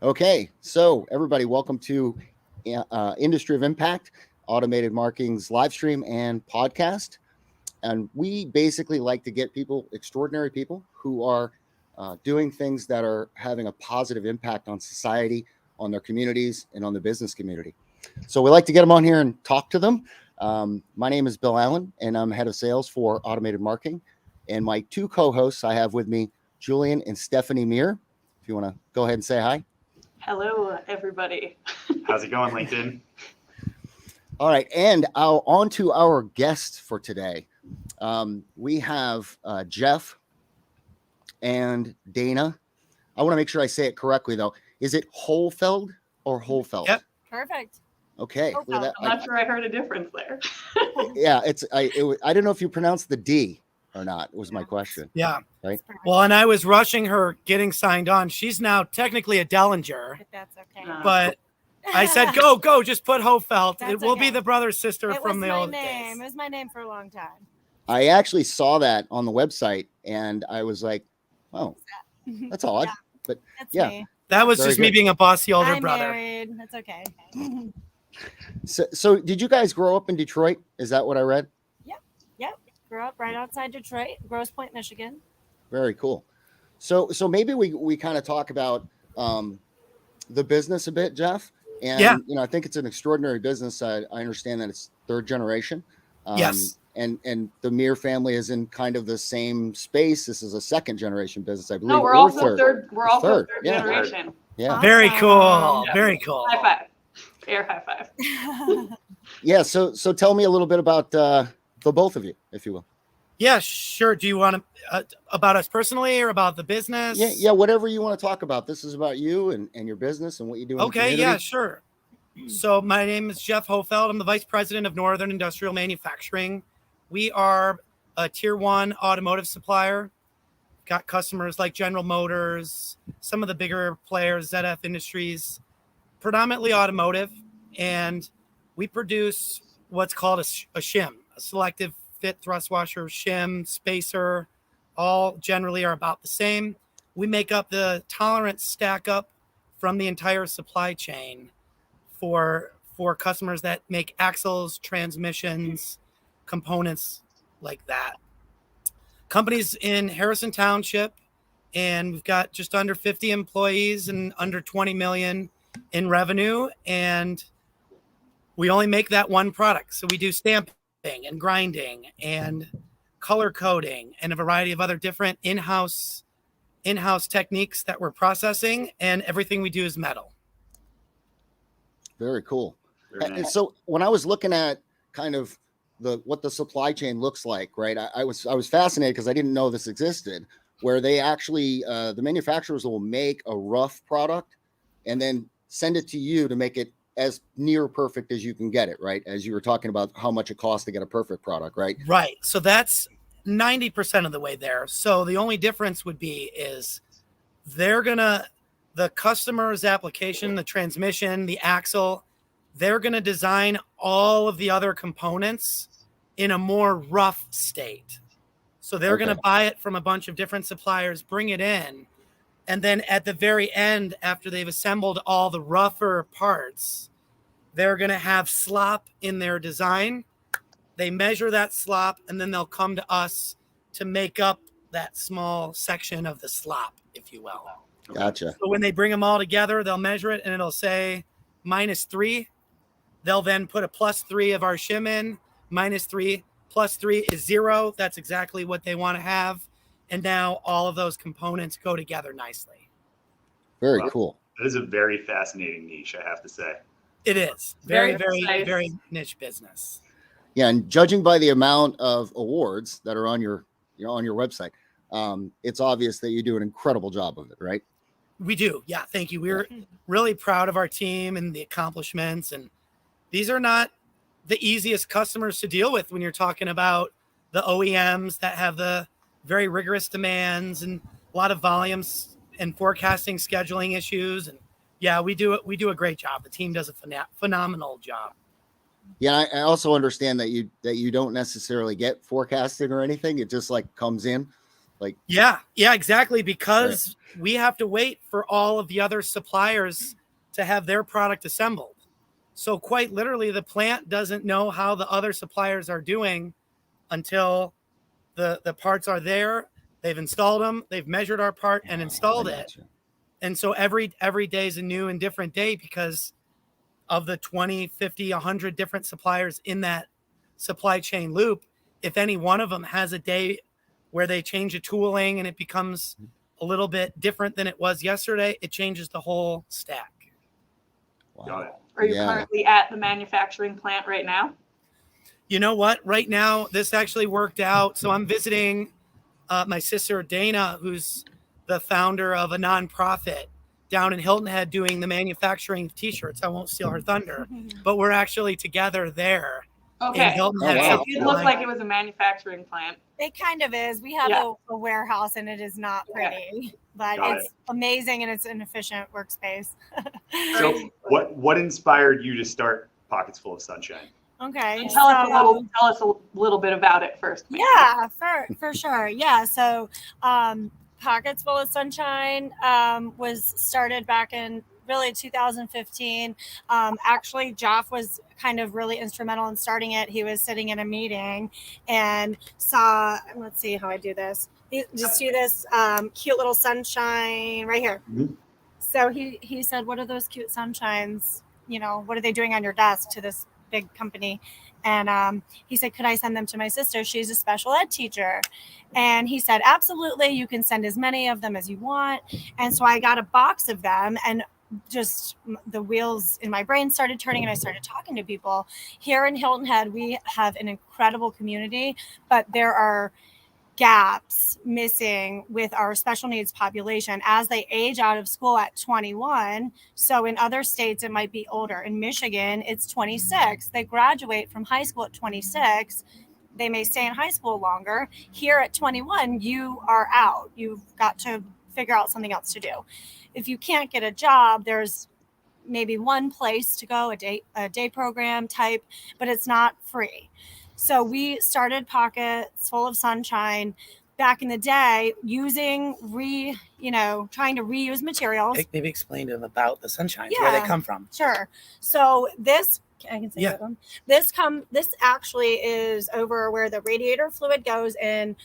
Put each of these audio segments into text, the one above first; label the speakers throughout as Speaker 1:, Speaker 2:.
Speaker 1: Okay, so everybody, welcome to Industry of Impact, Automated Marketing's live stream and podcast. And we basically like to get people, extraordinary people, who are doing things that are having a positive impact on society, on their communities, and on the business community. So we like to get them on here and talk to them. My name is Bill Allen, and I'm head of sales for Automated Marketing. And my two co-hosts I have with me, Julian and Stephanie Meir. If you want to go ahead and say hi.
Speaker 2: Hello, everybody.
Speaker 3: How's it going, LinkedIn?
Speaker 1: All right, and on to our guest for today. We have Jeff and Dayna. I want to make sure I say it correctly, though. Is it Hohlfeldt or Hohlfeldt?
Speaker 4: Yep. Perfect.
Speaker 1: Okay.
Speaker 2: I'm not sure I heard a difference there.
Speaker 1: Yeah, I didn't know if you pronounced the D or not, was my question.
Speaker 4: Yeah.
Speaker 1: Right.
Speaker 4: Well, and I was rushing her getting signed on. She's now technically a Dellinger.
Speaker 5: If that's okay.
Speaker 4: But I said, go, just put Hohlfeldt.
Speaker 5: That's
Speaker 4: It will be
Speaker 5: okay.
Speaker 4: the brother sister
Speaker 5: It
Speaker 4: from
Speaker 5: was
Speaker 4: the
Speaker 5: my
Speaker 4: old
Speaker 5: name.
Speaker 4: days.
Speaker 5: It was my name for a long time.
Speaker 1: I actually saw that on the website, and I was like, oh, that's odd.
Speaker 5: Yeah.
Speaker 1: But
Speaker 5: That's
Speaker 1: yeah.
Speaker 5: me.
Speaker 4: That was
Speaker 1: Very
Speaker 4: just me
Speaker 1: good.
Speaker 4: being a bossy older
Speaker 5: I'm
Speaker 4: brother.
Speaker 5: married. That's okay.
Speaker 1: So did you guys grow up in Detroit? Is that what I read?
Speaker 5: Yep. Grew up right outside Detroit, Grosse Pointe, Michigan.
Speaker 1: Very cool. So maybe we kind of talk about the business a bit, Jeff. And
Speaker 4: Yeah.
Speaker 1: I think it's an extraordinary business. I understand that it's third generation.
Speaker 4: Yes.
Speaker 1: And the Meir family is in kind of the same space. This is a second generation business, I believe.
Speaker 2: No, we're
Speaker 1: or
Speaker 2: also third. We're also
Speaker 1: Third,
Speaker 2: third
Speaker 1: yeah.
Speaker 2: generation.
Speaker 1: Yeah.
Speaker 4: Very cool.
Speaker 5: Awesome.
Speaker 4: Very cool.
Speaker 2: High five. Air high five.
Speaker 1: Yeah. So tell me a little bit about the both of you, if you will.
Speaker 4: Yeah, sure. Do you want to about us personally or about the business?
Speaker 1: Yeah. Whatever you want to talk about. This is about you and your business and what you do. In the
Speaker 4: Okay,
Speaker 1: community.
Speaker 4: yeah, sure. So my name is Jeff Hohlfeldt. I'm the vice president of Northern Industrial Manufacturing. We are a tier 1 automotive supplier. Got customers like General Motors, some of the bigger players, ZF Industries, predominantly automotive. And we produce what's called a shim, a selective fit thrust washer, shim, spacer, all generally are about the same. We make up the tolerance stack up from the entire supply chain for customers that make axles, transmissions, components like that. Companies in Harrison Township, and we've got just under 50 employees and under 20 million in revenue. And we only make that one product. So we do stamping and grinding and color coding and a variety of other different in-house techniques that we're processing, and everything we do is metal.
Speaker 1: Very cool.
Speaker 3: Very
Speaker 1: And
Speaker 3: nice.
Speaker 1: so when I was looking at kind of what the supply chain looks like, right? I was fascinated because I didn't know this existed, where they actually the manufacturers will make a rough product and then send it to you to make it as near perfect as you can get it, right? As you were talking about how much it costs to get a perfect product, right?
Speaker 4: Right. So that's 90% of the way there. So the only difference would be is the customer's application, the transmission, the axle, they're going to design all of the other components in a more rough state. So they're going to buy it from a bunch of different suppliers, bring it in. And then at the very end, after they've assembled all the rougher parts, they're going to have slop in their design. They measure that slop, and then they'll come to us to make up that small section of the slop, if you will.
Speaker 1: Gotcha.
Speaker 4: So when they bring them all together, they'll measure it, and it'll say -3. They'll then put a +3 of our shim in. -3 + 3 is 0. That's exactly what they want to have. And now all of those components go together nicely.
Speaker 1: Very
Speaker 3: Wow.
Speaker 1: cool.
Speaker 3: That is a very fascinating niche, I have to say.
Speaker 4: It is very,
Speaker 2: Very
Speaker 4: very,
Speaker 2: precise.
Speaker 4: very niche business.
Speaker 1: Yeah, and judging by the amount of awards that are on your website, it's obvious that you do an incredible job of it, right?
Speaker 4: We do. Yeah. Thank you. We're really proud of our team and the accomplishments. And these are not the easiest customers to deal with when you're talking about the OEMs that have the very rigorous demands and a lot of volumes and forecasting scheduling issues. And yeah, we do a great job. The team does a phenomenal job.
Speaker 1: Yeah, I also understand that you don't necessarily get forecasting or anything. It just like comes in. Like,
Speaker 4: Yeah, exactly. Because we have to wait for all of the other suppliers to have their product assembled. So quite literally, the plant doesn't know how the other suppliers are doing until the parts are there. They've installed them. They've measured our part and installed
Speaker 1: I
Speaker 4: it.
Speaker 1: gotcha.
Speaker 4: And so every day is a new and different day because of the 20, 50, 100 different suppliers in that supply chain loop. If any one of them has a day where they change a tooling and it becomes a little bit different than it was yesterday, it changes the whole stack.
Speaker 1: Wow.
Speaker 3: Got it.
Speaker 2: Are you
Speaker 1: Yeah.
Speaker 2: currently at the manufacturing plant right now?
Speaker 4: You know what? Right now, this actually worked out. So I'm visiting my sister, Dayna, who's the founder of a nonprofit down in Hilton Head doing the manufacturing of t-shirts. I won't steal her thunder, but we're actually together there in
Speaker 2: Okay.
Speaker 4: Hilton
Speaker 1: Oh,
Speaker 4: Head.
Speaker 1: wow.
Speaker 2: It did look like it was a manufacturing plant.
Speaker 5: It kind of is. We have
Speaker 2: Yeah.
Speaker 5: a warehouse and it is not pretty, but
Speaker 3: Got
Speaker 5: it's amazing and it's an efficient workspace.
Speaker 3: So what inspired you to start Pockets Full of Sunshine?
Speaker 5: Okay.
Speaker 2: And tell us a little bit about it first. Maybe.
Speaker 5: Yeah, for sure. Yeah. So Pockets Full of Sunshine was started back in really 2015. Actually, Jeff was kind of really instrumental in starting it. He was sitting in a meeting and saw, let's see how I do this. Just do this cute little sunshine right here.
Speaker 3: Mhm.
Speaker 5: So he said, what are those cute sunshines? You know, what are they doing on your desk to this big company? And he said, could I send them to my sister? She's a special ed teacher. And he said, absolutely. You can send as many of them as you want. And so I got a box of them and just the wheels in my brain started turning and I started talking to people. Here in Hilton Head, we have an incredible community, but there are gaps missing with our special needs population as they age out of school at 21. So in other states, it might be older. In Michigan, it's 26. They graduate from high school at 26. They may stay in high school longer. Here at 21, you are out. You've got to figure out something else to do. If you can't get a job, there's maybe one place to go, a day program type, but it's not free. So we started Pockets Full of Sunshine back in the day using trying to reuse materials.
Speaker 4: Maybe explain to them about the sunshines,
Speaker 5: Yeah.
Speaker 4: where they come from.
Speaker 5: Sure. So this, I can say
Speaker 4: Yeah.
Speaker 5: that one. This actually is over where the radiator fluid goes in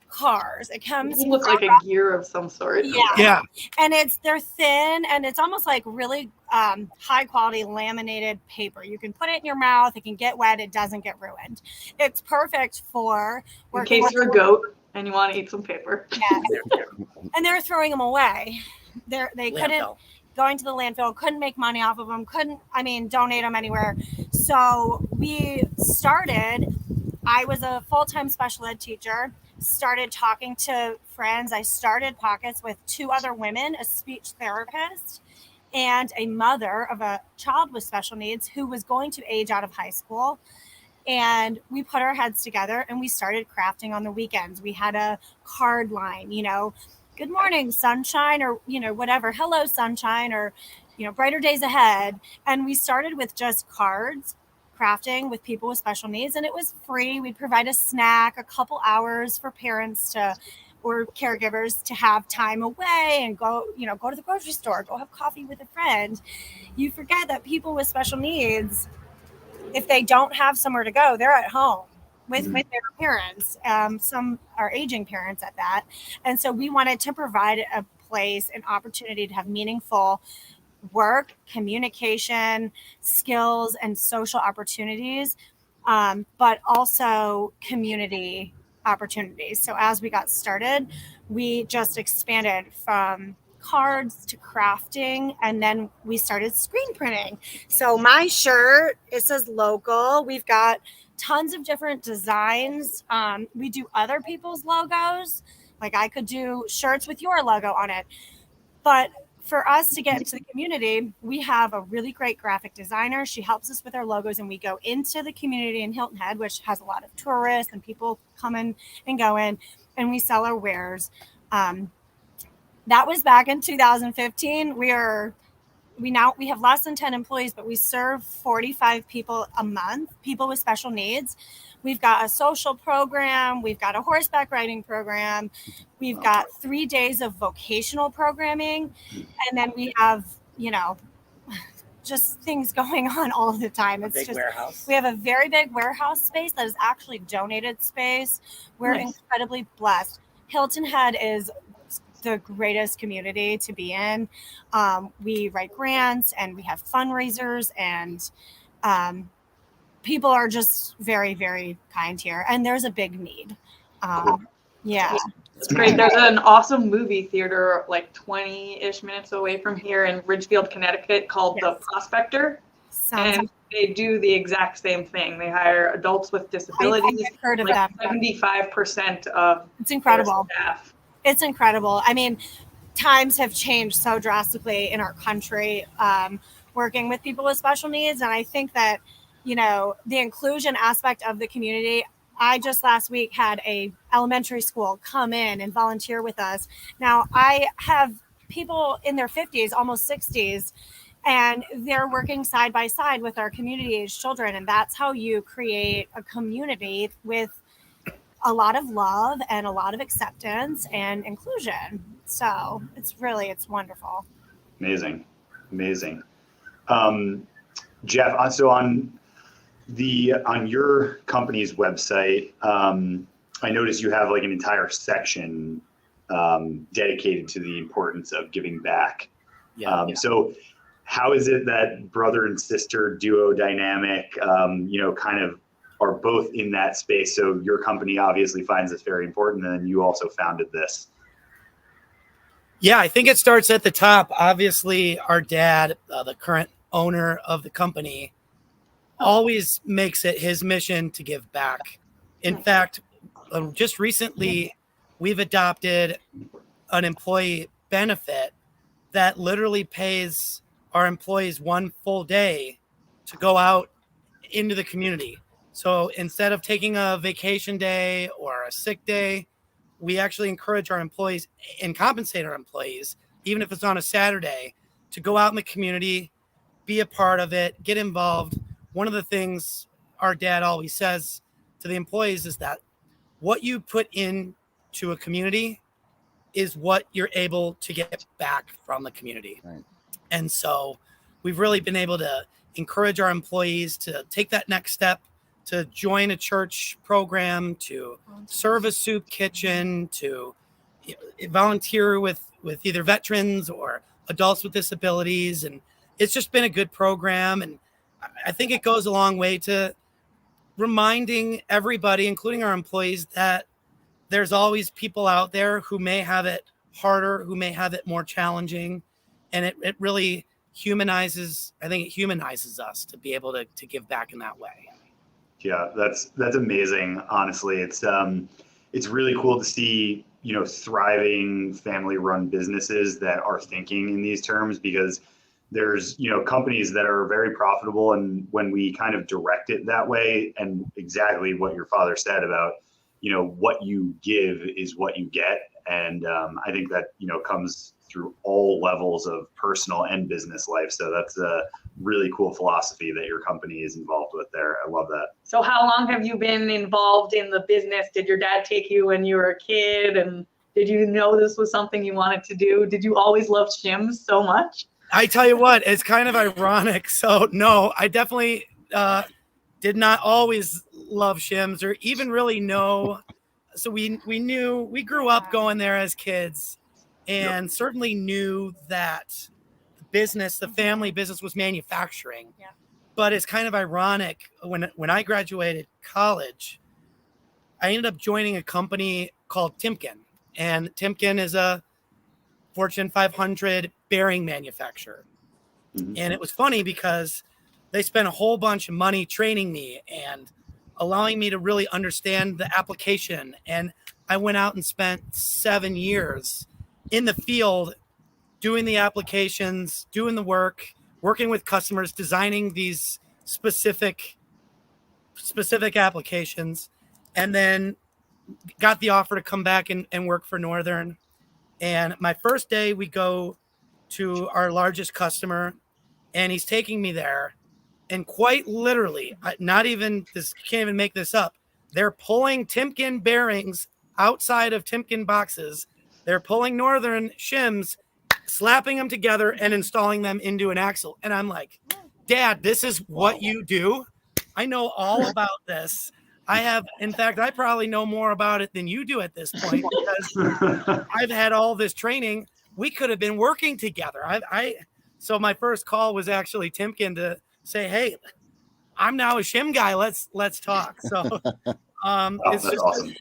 Speaker 5: cars. It comes.
Speaker 2: You look like a gear of some sort.
Speaker 5: Yeah. And they're thin and it's almost like really high quality laminated paper. You can put it in your mouth. It can get wet. It doesn't get ruined. It's perfect for
Speaker 2: In case you're a goat and you want to eat some paper.
Speaker 5: Yeah. And they're throwing them away. They couldn't going to the landfill, couldn't make money off of them, donate them anywhere. So we started, I was a full-time special ed teacher, started talking to friends. I started Pockets with two other women, a speech therapist and a mother of a child with special needs who was going to age out of high school. And we put our heads together and we started crafting on the weekends. We had a card line, good morning, sunshine, or, whatever, hello, sunshine, or, brighter days ahead. And we started with just cards, crafting with people with special needs, and it was free. We'd provide a snack, a couple hours for parents or caregivers to have time away and go to the grocery store, go have coffee with a friend. You forget that people with special needs, if they don't have somewhere to go, they're at home with their parents. Some are aging parents at that. And so we wanted to provide a place, an opportunity to have meaningful work, communication, skills, and social opportunities, but also community opportunities. So as we got started, we just expanded from cards to crafting, and then we started screen printing. So my shirt, it says local. We've got tons of different designs. We do other people's logos. Like I could do shirts with your logo on it. But for us to get into the community, we have a really great graphic designer. She helps us with our logos, and we go into the community in Hilton Head, which has a lot of tourists and people coming and going, and we sell our wares. That was back in 2015. We are we have less than 10 employees, but we serve 45 people a month, people with special needs. We've got a social program, we've got a horseback riding program, we've got 3 days of vocational programming, and then we have, just things going on all the time. It's
Speaker 4: big
Speaker 5: just
Speaker 4: warehouse.
Speaker 5: We have a very big warehouse space that is actually donated space. We're incredibly blessed. Hilton Head is the greatest community to be in. We write grants and we have fundraisers, and people are just very, very kind here. And there's a big need.
Speaker 3: Cool.
Speaker 5: Yeah.
Speaker 2: It's great. There's an awesome movie theater like 20-ish minutes away from here in Ridgefield, Connecticut called The Prospector. And they do the exact same thing. They hire adults with disabilities.
Speaker 5: I've heard of
Speaker 2: like
Speaker 5: that.
Speaker 2: 75% of
Speaker 5: It's incredible.
Speaker 2: their staff.
Speaker 5: It's incredible. I mean, times have changed so drastically in our country, working with people with special needs. And I think that, the inclusion aspect of the community, I just last week had a elementary school come in and volunteer with us. Now I have people in their 50s, almost 60s, and they're working side by side with our community age children. And that's how you create a community with a lot of love and a lot of acceptance and inclusion. So it's wonderful.
Speaker 3: Amazing. Jeff, so on your company's website, I noticed you have like an entire section dedicated to the importance of giving back. So how is it that brother and sister duo dynamic, kind of are both in that space? So your company obviously finds this very important, and you also founded this.
Speaker 4: Yeah, I think it starts at the top. Obviously, our dad, the current owner of the company, always makes it his mission to give back. In fact, just recently, we've adopted an employee benefit that literally pays our employees one full day to go out into the community. So instead of taking a vacation day or a sick day, we actually encourage our employees and compensate our employees, even if it's on a Saturday, to go out in the community, be a part of it, get involved. One of the things our dad always says to the employees is that what you put into a community is what you're able to get back from the community.
Speaker 1: Right.
Speaker 4: And so we've really been able to encourage our employees to take that next step, to join a church program, to serve a soup kitchen, to volunteer with either veterans or adults with disabilities. And it's just been a good program. And I think it goes a long way to reminding everybody, including our employees, that there's always people out there who may have it harder, who may have it more challenging. And it really humanizes us to be able to give back in that way.
Speaker 3: Yeah, that's amazing. Honestly, it's really cool to see, thriving family-run businesses that are thinking in these terms, because there's, companies that are very profitable, and when we kind of direct it that way, and exactly what your father said about, what you give is what you get. And I think that, comes through all levels of personal and business life. So that's a really cool philosophy that your company is involved with there. I love that.
Speaker 2: So how long have you been involved in the business? Did your dad take you when you were a kid? And did you know this was something you wanted to do? Did you always love shims so much?
Speaker 4: I tell you what, it's kind of ironic. So no, I definitely did not always love shims or even really know. So we grew up going there as kids, and certainly knew that the family business was manufacturing.
Speaker 5: Yeah.
Speaker 4: But it's kind of ironic, when I graduated college, I ended up joining a company called Timken. And Timken is a Fortune 500 bearing manufacturer.
Speaker 3: Mm-hmm.
Speaker 4: And it was funny because they spent a whole bunch of money training me and allowing me to really understand the application. And I went out and spent 7 years in the field doing the applications, doing the work, working with customers, designing these specific applications, and then got the offer to come back and work for Northern. And my first day, we go to our largest customer, and he's taking me there. And quite literally, not even this, can't even make this up. They're pulling Timken bearings outside of Timken boxes. They're pulling Northern shims, slapping them together and installing them into an axle. And I'm like, Dad, this is what you do? I know all about this. In fact, I probably know more about it than you do at this point because I've had all this training. We could have been working together. So my first call was actually Timken to say, hey, I'm now a shim guy. Let's talk. So it's just awesome.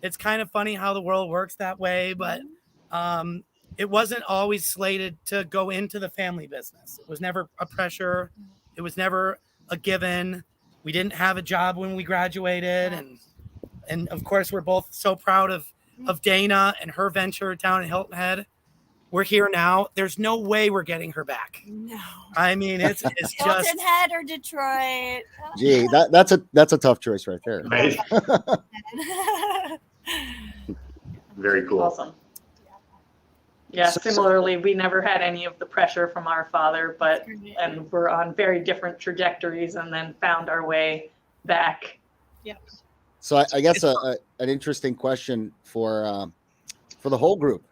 Speaker 4: It's kind of funny how the world works that way, but it wasn't always slated to go into the family business. It was never a pressure. It was never a given. We didn't have a job when we graduated. And of course, we're both so proud of Dayna and her venture down in Hilton Head. We're here now. There's no way we're getting her back. No. I mean, it's just
Speaker 5: Hilton Head or Detroit.
Speaker 1: Gee, that's a tough choice right there.
Speaker 3: Right. Very cool.
Speaker 2: Awesome. Yeah, similarly, we never had any of the pressure from our father, and we're on very different trajectories and then found our way back.
Speaker 5: Yeah.
Speaker 1: So I guess an interesting question for the whole group.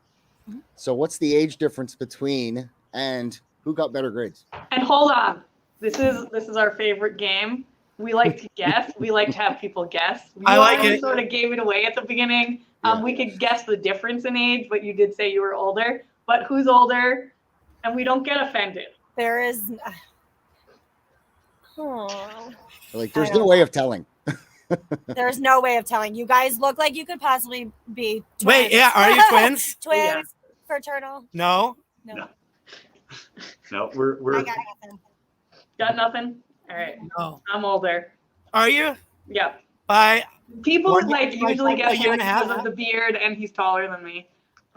Speaker 1: So what's the age difference between and who got better grades?
Speaker 2: And hold on, this is our favorite game. We like to guess. We like to have people guess.
Speaker 4: I like it.
Speaker 2: Sort of gave it away at the beginning.
Speaker 1: Yeah.
Speaker 2: We could guess the difference in age, but you did say you were older. But who's older? And we don't get offended.
Speaker 5: There is.
Speaker 1: Like, there's no way of telling.
Speaker 5: There's no way of telling. You guys look like you could possibly be twins.
Speaker 4: Wait, yeah, are you twins?
Speaker 5: Twins,
Speaker 2: Yeah.
Speaker 5: fraternal.
Speaker 4: No.
Speaker 3: No, we're
Speaker 5: I got nothing.
Speaker 2: Got nothing? All right.
Speaker 4: No.
Speaker 2: I'm older.
Speaker 4: Are you?
Speaker 2: Yep.
Speaker 4: By
Speaker 2: People
Speaker 4: One-
Speaker 2: usually
Speaker 4: a
Speaker 2: guess
Speaker 4: year and a half?
Speaker 2: because of the beard, and he's taller than me.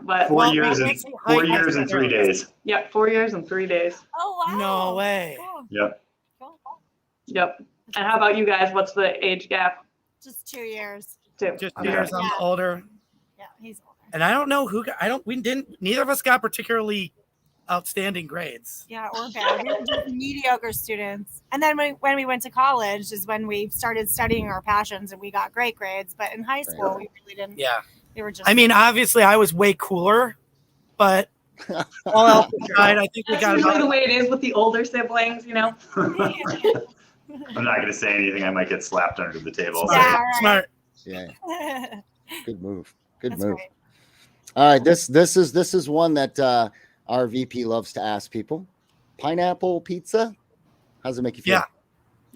Speaker 2: But
Speaker 3: 4
Speaker 4: Well,
Speaker 3: years
Speaker 4: we
Speaker 3: and
Speaker 4: can't-
Speaker 3: 4 years and 3 days.
Speaker 2: yep, 4 years and 3 days.
Speaker 5: Oh wow.
Speaker 4: No way.
Speaker 5: Cool.
Speaker 3: Yep.
Speaker 5: Cool.
Speaker 2: Yep. And how about you guys? What's the age gap?
Speaker 5: Just 2 years.
Speaker 2: Too.
Speaker 4: Just
Speaker 3: Okay.
Speaker 4: years I'm
Speaker 5: Yeah.
Speaker 4: older.
Speaker 5: Yeah, he's older.
Speaker 4: And I don't know neither of us got particularly outstanding grades.
Speaker 5: Yeah, or bad. We were just mediocre students. And then when we went to college is when we started studying our passions and we got great grades. But in high school, we really didn't.
Speaker 4: Yeah.
Speaker 5: They were just.
Speaker 4: I mean, obviously I was way cooler, but all else aside, I think we
Speaker 2: That's
Speaker 4: got
Speaker 2: usually the
Speaker 4: about,
Speaker 2: way it is with the older siblings, you know?
Speaker 3: I'm not going to say anything. I might get slapped under the table.
Speaker 4: smart.
Speaker 5: Yeah, right.
Speaker 4: Smart.
Speaker 1: Yeah,
Speaker 5: That's
Speaker 1: good move. Good move.
Speaker 5: right.
Speaker 1: All right, this is one that our VP loves to ask people. Pineapple pizza. How does it make you feel?
Speaker 4: Yeah.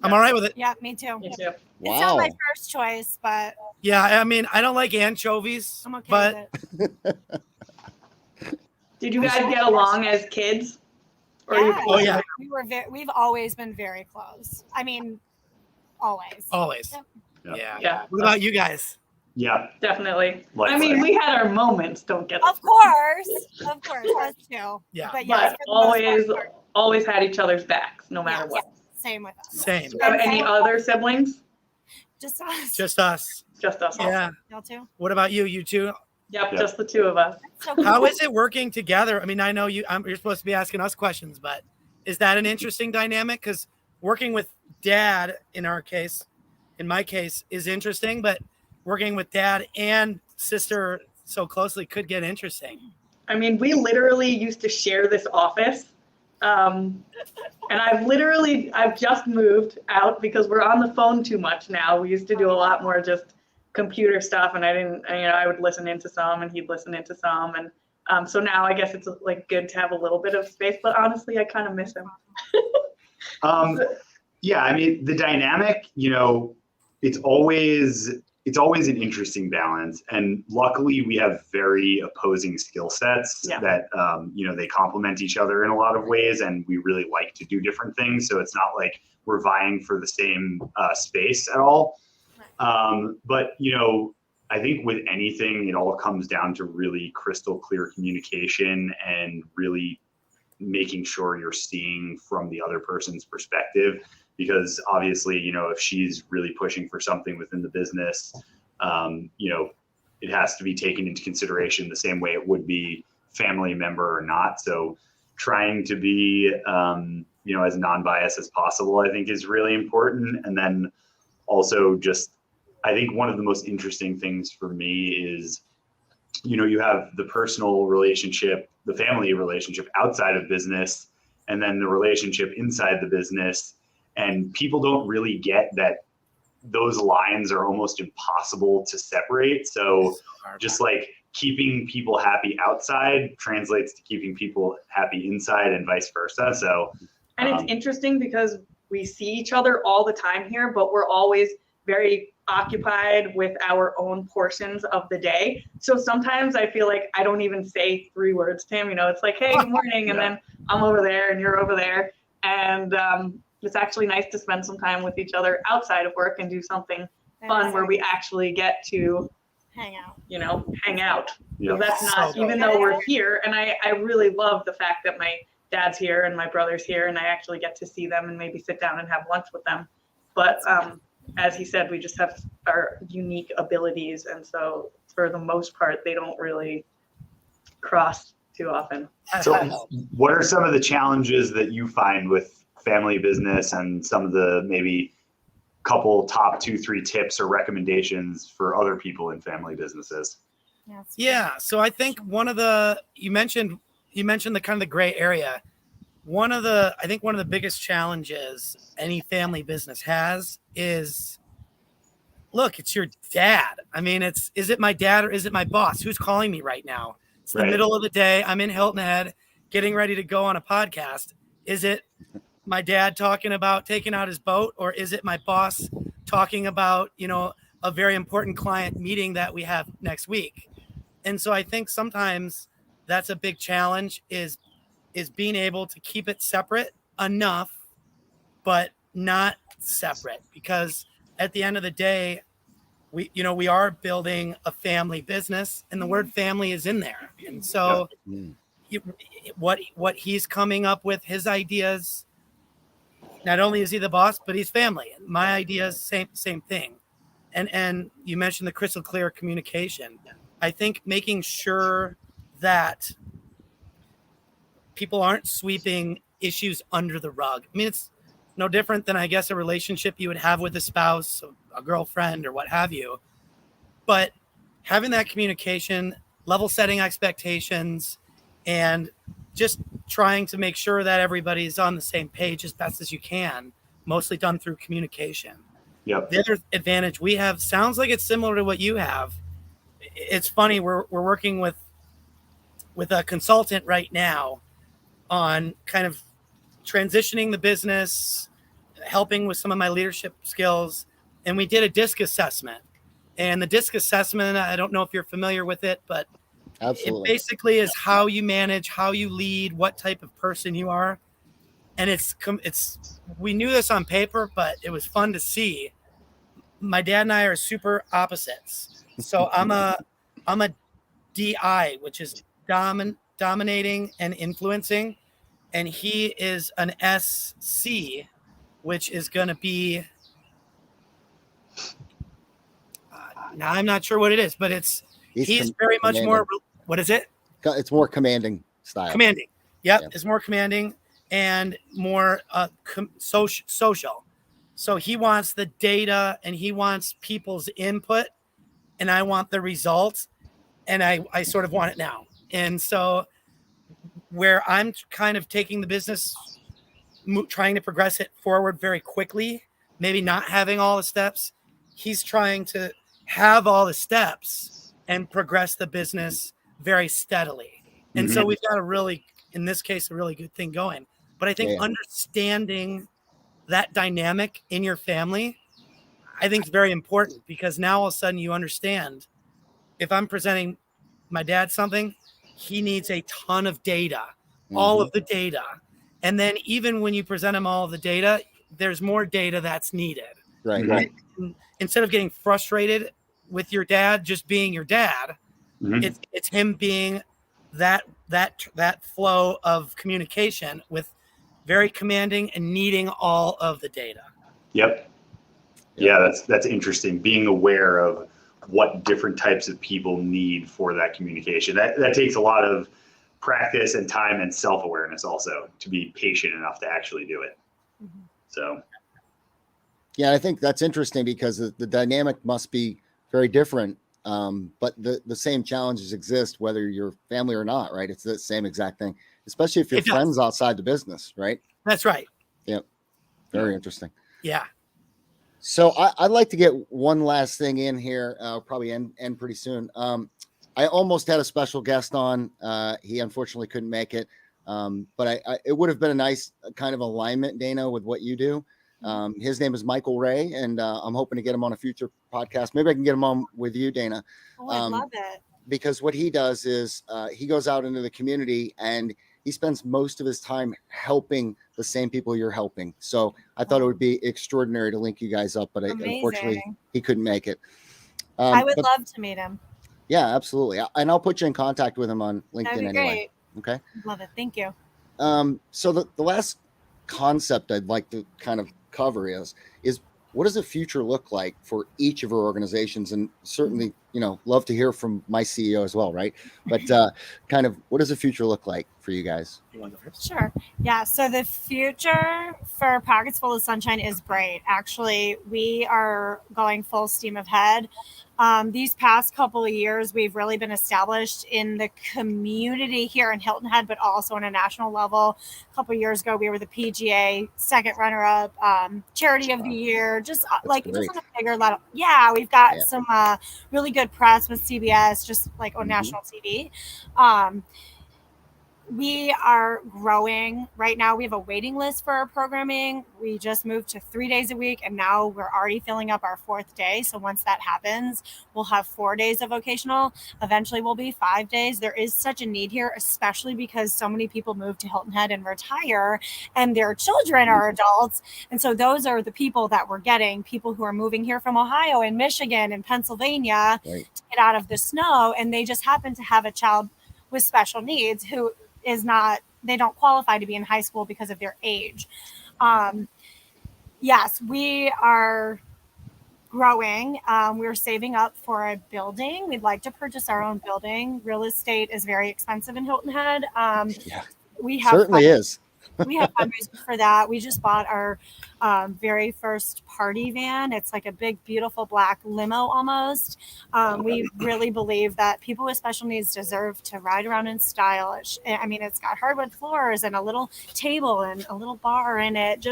Speaker 4: I'm all right with it.
Speaker 5: Yeah, me too.
Speaker 2: Me too.
Speaker 5: It's not
Speaker 1: Wow.
Speaker 5: my first choice, but
Speaker 4: Yeah, I mean, I don't like anchovies,
Speaker 5: I'm okay
Speaker 4: but
Speaker 5: with it.
Speaker 2: Did you guys get along as kids? Or you-
Speaker 5: Yeah.
Speaker 4: Oh, yeah.
Speaker 5: We've always been very close. I mean, always.
Speaker 4: always.
Speaker 5: Yep.
Speaker 4: Yeah.
Speaker 2: Yeah,
Speaker 4: What about you guys?
Speaker 3: Yeah.
Speaker 2: definitely. I
Speaker 3: Likewise.
Speaker 2: mean, we had our moments, don't get
Speaker 5: Of course, us too.
Speaker 4: Yeah.
Speaker 5: But yes,
Speaker 2: but
Speaker 5: for the most part,
Speaker 2: always had each other's backs, no matter
Speaker 5: yes,
Speaker 2: what.
Speaker 5: Same with us.
Speaker 4: Same.
Speaker 2: Do you have any other siblings?
Speaker 5: Just us.
Speaker 4: Just us.
Speaker 2: Just us all.
Speaker 4: Yeah.
Speaker 5: Y'all too.
Speaker 4: What about you? You two?
Speaker 2: Yep,
Speaker 3: Yep.
Speaker 2: just the two of us.
Speaker 5: So cool.
Speaker 4: How is it working together? I mean, I know you're supposed to be asking us questions, but is that an interesting dynamic? Because working with dad, in my case, is interesting, but working with dad and sister so closely could get interesting.
Speaker 2: I mean, we literally used to share this office. And I've just moved out because we're on the phone too much now. We used to do a lot more just computer stuff, and I would listen into some and he'd listen into some. And so now I guess it's like good to have a little bit of space, but honestly, I kind of miss him.
Speaker 3: Yeah, I mean, the dynamic, it's always an interesting balance. And luckily we have very opposing skill sets that, they complement each other in a lot of ways. And we really like to do different things. So it's not like we're vying for the same space at all. But, I think with anything, it all comes down to really crystal clear communication and really making sure you're seeing from the other person's perspective. Because obviously, if she's really pushing for something within the business, it has to be taken into consideration the same way it would be family member or not. So trying to be, as non-biased as possible, I think is really important. And then also just, I think one of the most interesting things for me is, you have the personal relationship, the family relationship outside of business, and then the relationship inside the business. And people don't really get that those lines are almost impossible to separate. So just like keeping people happy outside translates to keeping people happy inside and vice versa. So,
Speaker 2: and it's interesting because we see each other all the time here, but we're always very occupied with our own portions of the day. So sometimes I feel like I don't even say 3 words to him. It's like, hey, good morning. And then I'm over there and you're over there. And it's actually nice to spend some time with each other outside of work and do something fun where we actually get to
Speaker 5: hang out.
Speaker 2: Hang out.
Speaker 3: Yeah.
Speaker 2: So that's not, even though we're here. And I really love the fact that my dad's here and my brother's here and I actually get to see them and maybe sit down and have lunch with them. But as he said, we just have our unique abilities. And so for the most part, they don't really cross too often.
Speaker 3: So what are some of the challenges that you find with family business and some of the maybe couple top 2-3 tips or recommendations for other people in family businesses?
Speaker 4: Yeah. So I think one of the, you mentioned the kind of the gray area. I think one of the biggest challenges any family business has is, look, it's your dad. I mean, is it my dad or is it my boss? Who's calling me right now? It's the middle of the day. I'm in Hilton Head getting ready to go on a podcast. Is it my dad talking about taking out his boat, or is it my boss talking about, a very important client meeting that we have next week? And so I think sometimes that's a big challenge is being able to keep it separate enough, but not separate, because at the end of the day, we are building a family business and the word family is in there. And so what he's coming up with, his ideas, not only is he the boss, but he's family. My ideas, same thing. And you mentioned the crystal clear communication. I think making sure that people aren't sweeping issues under the rug. I mean, it's no different than, I guess, a relationship you would have with a spouse, a girlfriend, or what have you. But having that communication, level setting expectations, and just trying to make sure that everybody's on the same page as best as you can, mostly done through communication.
Speaker 3: Yep.
Speaker 4: The other advantage we have sounds like it's similar to what you have. It's funny, we're working with a consultant right now on kind of transitioning the business, helping with some of my leadership skills. And we did a DISC assessment. And the DISC assessment, I don't know if you're familiar with it, but
Speaker 1: Absolutely.
Speaker 4: It basically is how you manage, how you lead, what type of person you are. And we knew this on paper, but it was fun to see. My dad and I are super opposites. So I'm a DI, which is dominating and influencing. And he is an SC, which is going to be, now I'm not sure what it is, but he's very much more, what is it?
Speaker 1: It's more commanding style.
Speaker 4: Commanding. Yep. Yeah. It's more commanding and more social. So he wants the data and he wants people's input, and I want the results, and I sort of want it now. And so where I'm kind of taking the business, trying to progress it forward very quickly, maybe not having all the steps, he's trying to have all the steps and progress the business very steadily. And so we've got in this case, a really good thing going. But I think understanding that dynamic in your family, I think is very important, because now all of a sudden you understand, if I'm presenting my dad something, he needs a ton of data, all of the data. And then even when you present him all of the data, there's more data that's needed.
Speaker 1: Right.
Speaker 4: Instead of getting frustrated with your dad just being your dad, it's him being that flow of communication with very commanding and needing all of the data.
Speaker 3: Yep. Yeah, that's interesting. Being aware of what different types of people need for that communication. That takes a lot of practice and time and self-awareness also to be patient enough to actually do it.
Speaker 5: Mhm.
Speaker 3: So.
Speaker 1: Yeah, I think that's interesting because the dynamic must be very different. But the same challenges exist whether you're family or not, right? It's the same exact thing, especially if you're friends outside the business, right?
Speaker 4: That's right.
Speaker 1: Yep. Very interesting.
Speaker 4: Yeah.
Speaker 1: So I'd like to get one last thing in here. Probably end pretty soon. I almost had a special guest on. He unfortunately couldn't make it. But it would have been a nice kind of alignment, Dayna, with what you do. His name is Michael Ray, and I'm hoping to get him on a future podcast. Maybe I can get him on with you, Dayna.
Speaker 5: Oh, I love it.
Speaker 1: Because what he does is he goes out into the community and he spends most of his time helping the same people you're helping. So I thought it would be extraordinary to link you guys up, but unfortunately he couldn't make it.
Speaker 5: I would love to meet him.
Speaker 1: Yeah, absolutely. And I'll put you in contact with him on LinkedIn.
Speaker 5: That'd be
Speaker 1: anyway.
Speaker 5: Great.
Speaker 1: Okay.
Speaker 5: Love it. Thank you.
Speaker 1: So the last concept I'd like to kind of cover is what does the future look like for each of our organizations? And certainly, love to hear from my CEO as well, right? But kind of what does the future look like for you guys?
Speaker 4: You want to go first?
Speaker 5: Sure. Yeah. So the future for Pockets Full of Sunshine is bright. Actually, we are going full steam ahead. These past couple of years, we've really been established in the community here in Hilton Head, but also on a national level. A couple of years ago, we were the PGA second runner-up, Charity of the Year, just on a bigger level. Yeah, we've got some really good press with CBS, just like on national TV. We are growing. Right now, we have a waiting list for our programming. We just moved to 3 days a week, and now we're already filling up our 4th day. So once that happens, we'll have 4 days of vocational. Eventually, we'll be 5 days. There is such a need here, especially because so many people move to Hilton Head and retire, and their children are adults. And so those are the people that we're getting, people who are moving here from Ohio and Michigan and Pennsylvania to get out of the snow, and they just happen to have a child with special needs who they don't qualify to be in high school because of their age. Yes, we are growing. We're saving up for a building. We'd like to purchase our own building. Real estate is very expensive in Hilton Head. We have
Speaker 1: certainly is.
Speaker 5: We have fundraisers for that. We just bought our very first party van. It's like a big, beautiful black limo almost. We really believe that people with special needs deserve to ride around in style. It's got hardwood floors and a little table and a little bar in it.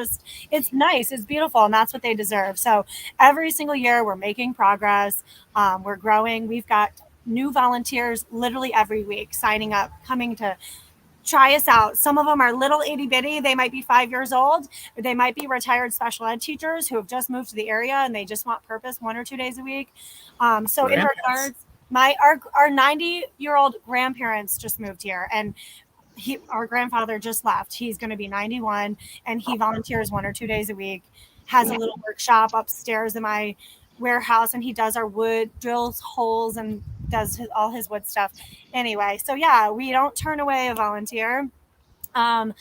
Speaker 5: It's nice. It's beautiful. And that's what they deserve. So every single year we're making progress. We're growing. We've got new volunteers literally every week signing up, coming to try us out. Some of them are little itty bitty. They might be 5 years old, or they might be retired special ed teachers who have just moved to the area and they just want purpose 1 or 2 days a week. So in regards, our 90-year-old grandparents just moved here, and our grandfather just left. He's going to be 91, and he volunteers 1 or 2 days a week, has a little workshop upstairs in my warehouse, and he does our wood, drills holes and does all his wood stuff. Anyway, so yeah, we don't turn away a volunteer. And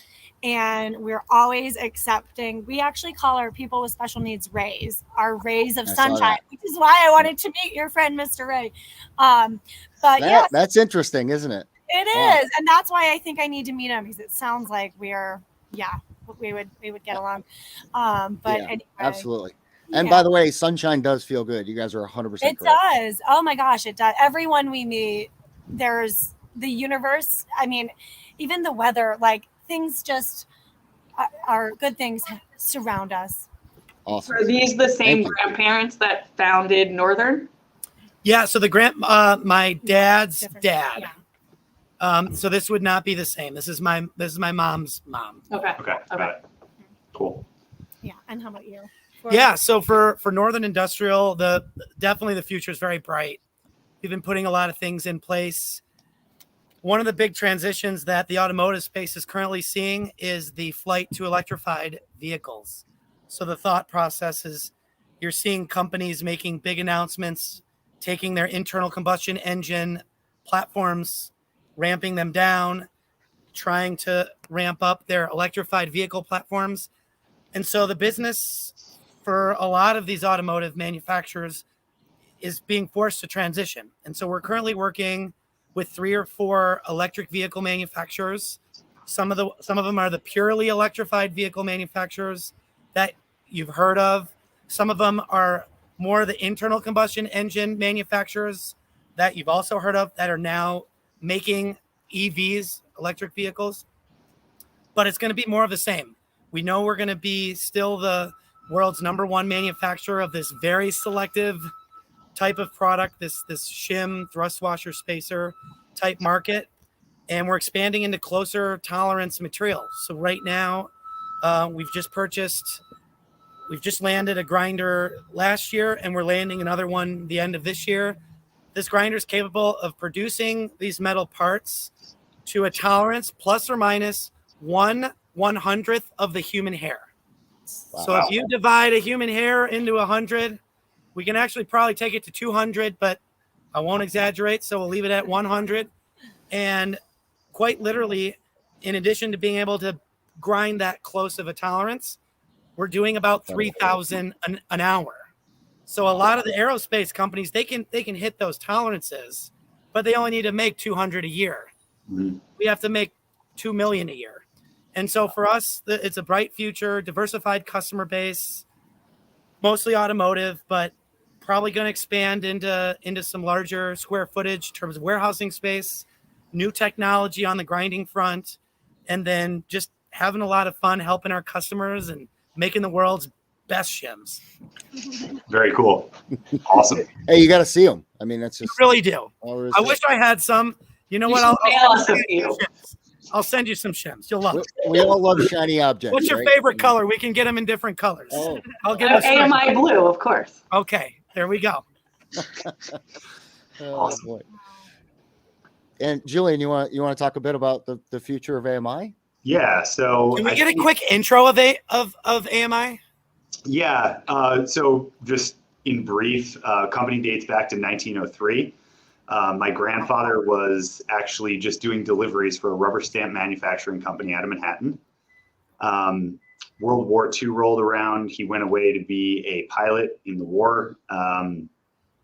Speaker 5: we're always accepting. We actually call our people with special needs rays, our rays of sunshine, which is why I wanted to meet your friend, Mr. Ray.
Speaker 1: That's interesting, isn't it?
Speaker 5: It is. And that's why I think I need to meet him, because it sounds like we would get along. Anyway.
Speaker 1: Absolutely. And by the way, sunshine does feel good. You guys are 100% correct.
Speaker 5: It does. Oh my gosh, it does. Everyone we meet, there's the universe. Even the weather, like things just are good things surround us.
Speaker 1: Awesome.
Speaker 2: Are these the same grandparents that founded Northern?
Speaker 4: Yeah. So my dad's dad.
Speaker 5: Yeah.
Speaker 4: So this would not be the same. This is my mom's mom.
Speaker 2: Okay.
Speaker 3: Got it. Cool.
Speaker 5: Yeah. And how about you?
Speaker 4: Yeah, so for Northern Industrial, definitely the future is very bright. We've been putting a lot of things in place. One of the big transitions that the automotive space is currently seeing is the flight to electrified vehicles. So the thought process is you're seeing companies making big announcements, taking their internal combustion engine platforms, ramping them down, trying to ramp up their electrified vehicle platforms. And so the business for a lot of these automotive manufacturers is being forced to transition. And so we're currently working with 3 or 4 electric vehicle manufacturers. Some of them are the purely electrified vehicle manufacturers that you've heard of. Some of them are more the internal combustion engine manufacturers that you've also heard of that are now making EVs, electric vehicles. But it's going to be more of the same. We know we're going to be still the world's #1 manufacturer of this very selective type of product, this shim thrust washer spacer type market. And we're expanding into closer tolerance materials. So right now, we've just landed a grinder last year, and we're landing another one the end of this year. This grinder is capable of producing these metal parts to a tolerance plus or minus 1/100th of the human hair. Wow. So if you divide a human hair into 100, we can actually probably take it to 200, but I won't exaggerate, so we'll leave it at 100. And quite literally, in addition to being able to grind that close of a tolerance, we're doing about 3,000 an hour. So a lot of the aerospace companies, they can hit those tolerances, but they only need to make 200 a year. Mm-hmm. We have to make 2 million a year. And so for us, it's a bright future, diversified customer base, mostly automotive, but probably going to expand into some larger square footage in terms of warehousing space, new technology on the grinding front, and then just having a lot of fun helping our customers and making the world's best shims.
Speaker 3: Very cool. Awesome.
Speaker 1: Hey, you got to see them. I mean, that's just.
Speaker 4: You really do. I wish I had some. You know what? I'll send you some shims. You'll love it.
Speaker 1: We all love shiny objects.
Speaker 4: What's your favorite color? We can get them in different colors.
Speaker 2: Oh. I'll give them AMI blue, of course.
Speaker 4: Okay, there we go.
Speaker 3: Awesome.
Speaker 1: Boy. And Julian, you want to talk a bit about the future of AMI?
Speaker 3: Yeah. So
Speaker 4: can we get a quick intro of AMI?
Speaker 3: Yeah. So just in brief, company dates back to 1903. My grandfather was actually just doing deliveries for a rubber stamp manufacturing company out of Manhattan. World War II rolled around. He went away to be a pilot in the war.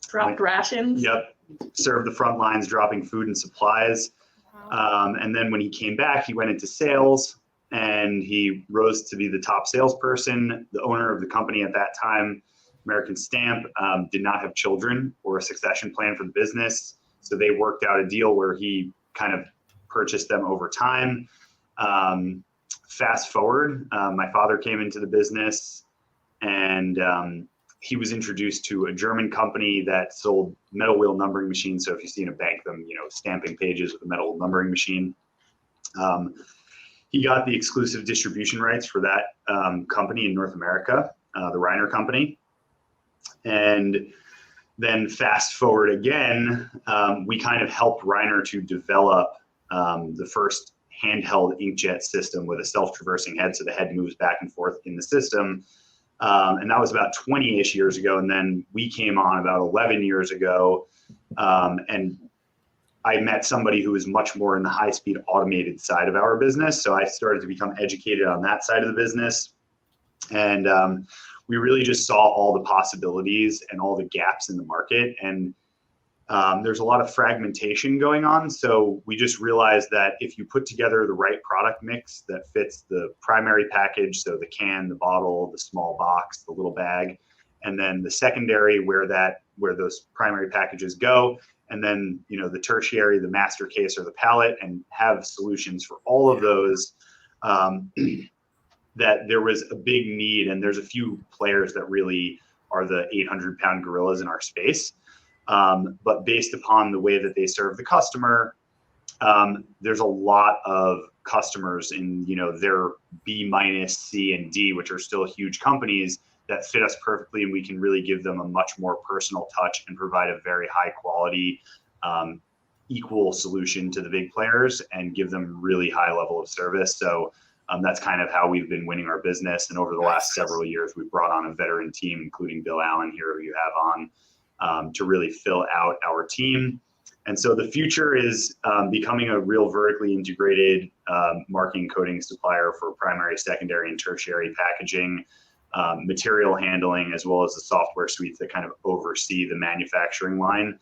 Speaker 2: Dropped rations.
Speaker 3: Yep. Served the front lines, dropping food and supplies. Wow. And then when he came back, he went into sales and he rose to be the top salesperson. The owner of the company at that time, American Stamp, did not have children or a succession plan for the business. So they worked out a deal where he kind of purchased them over time. Fast forward, my father came into the business and he was introduced to a German company that sold metal wheel numbering machines. So if you see in a bank, them, stamping pages with a metal numbering machine. He got the exclusive distribution rights for that company in North America, the Reiner company. And then fast forward again, we kind of helped Reiner to develop the first handheld inkjet system with a self-traversing head. So the head moves back and forth in the system. And that was about 20-ish years ago. And then we came on about 11 years ago. And I met somebody who was much more in the high-speed automated side of our business. So I started to become educated on that side of the business. And we really just saw all the possibilities and all the gaps in the market. And there's a lot of fragmentation going on. So we just realized that if you put together the right product mix that fits the primary package, so the can, the bottle, the small box, the little bag, and then the secondary where those primary packages go, and then the tertiary, the master case or the pallet, and have solutions for all of those, that there was a big need. And there's a few players that really are the 800-pound gorillas in our space. But based upon the way that they serve the customer, there's a lot of customers in, their B-, C, and D, which are still huge companies that fit us perfectly. And we can really give them a much more personal touch and provide a very high quality, equal solution to the big players and give them really high level of service. So that's kind of how we've been winning our business. And over the last several years, we've brought on a veteran team, including Bill Allen here, who you have on, to really fill out our team. And so the future is becoming a real vertically integrated marking coating supplier for primary, secondary, and tertiary packaging, material handling, as well as the software suites that kind of oversee the manufacturing line.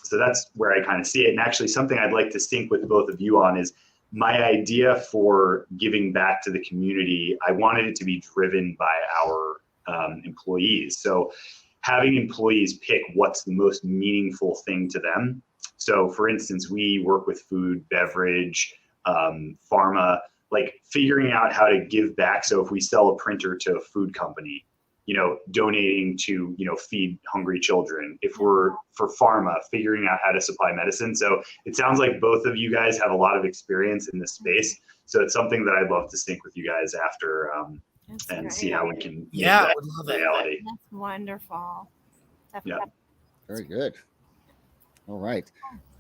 Speaker 3: So that's where I kind of see it. And actually something I'd like to sync with both of you on is my idea for giving back to the community. I wanted it to be driven by our employees. So having employees pick what's the most meaningful thing to them. So for instance, we work with food, beverage, pharma, like figuring out how to give back. So if we sell a printer to a food company, donating to, feed hungry children. If we're for pharma, figuring out how to supply medicine. So it sounds like both of you guys have a lot of experience in this space. So it's something that I'd love to sync with you guys after and see how we can make that reality.
Speaker 5: That's wonderful.
Speaker 3: Yeah.
Speaker 1: Very good. All right.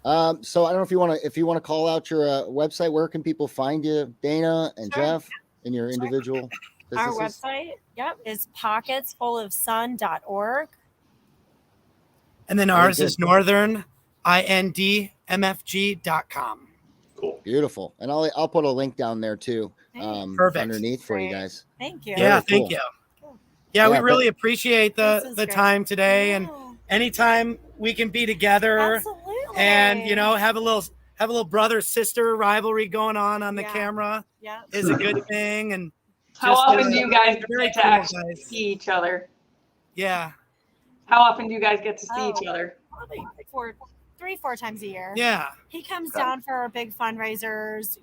Speaker 1: So I don't know if you want to call out your website. Where can people find you, Dayna and Jeff, in your individual businesses?
Speaker 5: Our website, is pocketsfullofsun.org.
Speaker 4: And then ours is northernindmfg.com.
Speaker 3: Cool.
Speaker 1: Beautiful. And I'll put a link down there too.
Speaker 4: Perfect.
Speaker 1: Underneath for you guys.
Speaker 5: Thank you.
Speaker 4: Yeah,
Speaker 1: Very
Speaker 4: thank you. Yeah, we really appreciate the
Speaker 5: great.
Speaker 4: time today, and anytime we can be together.
Speaker 5: Absolutely.
Speaker 4: And have a little brother sister rivalry going on the camera is a good thing. And
Speaker 2: how often do you guys get to actually see each other?
Speaker 4: Yeah.
Speaker 2: How often do you guys get to see each other?
Speaker 5: Probably 3-4 times a year.
Speaker 4: Yeah.
Speaker 5: He comes down for our big fundraisers,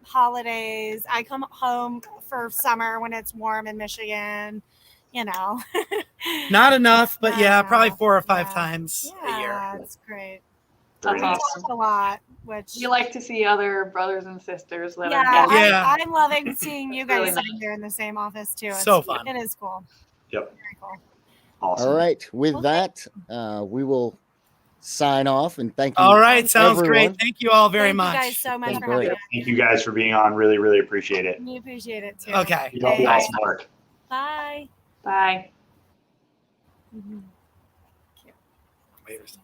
Speaker 5: holidays. I come home for summer when it's warm in Michigan.
Speaker 4: Not enough, but probably 4 or 5 times a year.
Speaker 5: Yeah, that's great.
Speaker 2: That's awesome.
Speaker 5: A lot. Which
Speaker 2: you like to see other brothers and sisters live.
Speaker 5: I'm loving seeing you guys sitting here in the same office too. It's
Speaker 4: so fun.
Speaker 5: It is cool.
Speaker 3: Yep.
Speaker 5: Very cool.
Speaker 3: Awesome.
Speaker 1: All right. With that, we will sign off and thank you.
Speaker 4: All right. Sounds
Speaker 1: everyone.
Speaker 4: great. Thank you all very much.
Speaker 5: Thank you guys so much for having us.
Speaker 3: Thank you guys for being on. Really, really appreciate it.
Speaker 5: We appreciate it too.
Speaker 4: Okay.
Speaker 3: Awesome work.
Speaker 5: Bye.
Speaker 2: Bye.
Speaker 5: Mm-hmm.
Speaker 4: Wait a second.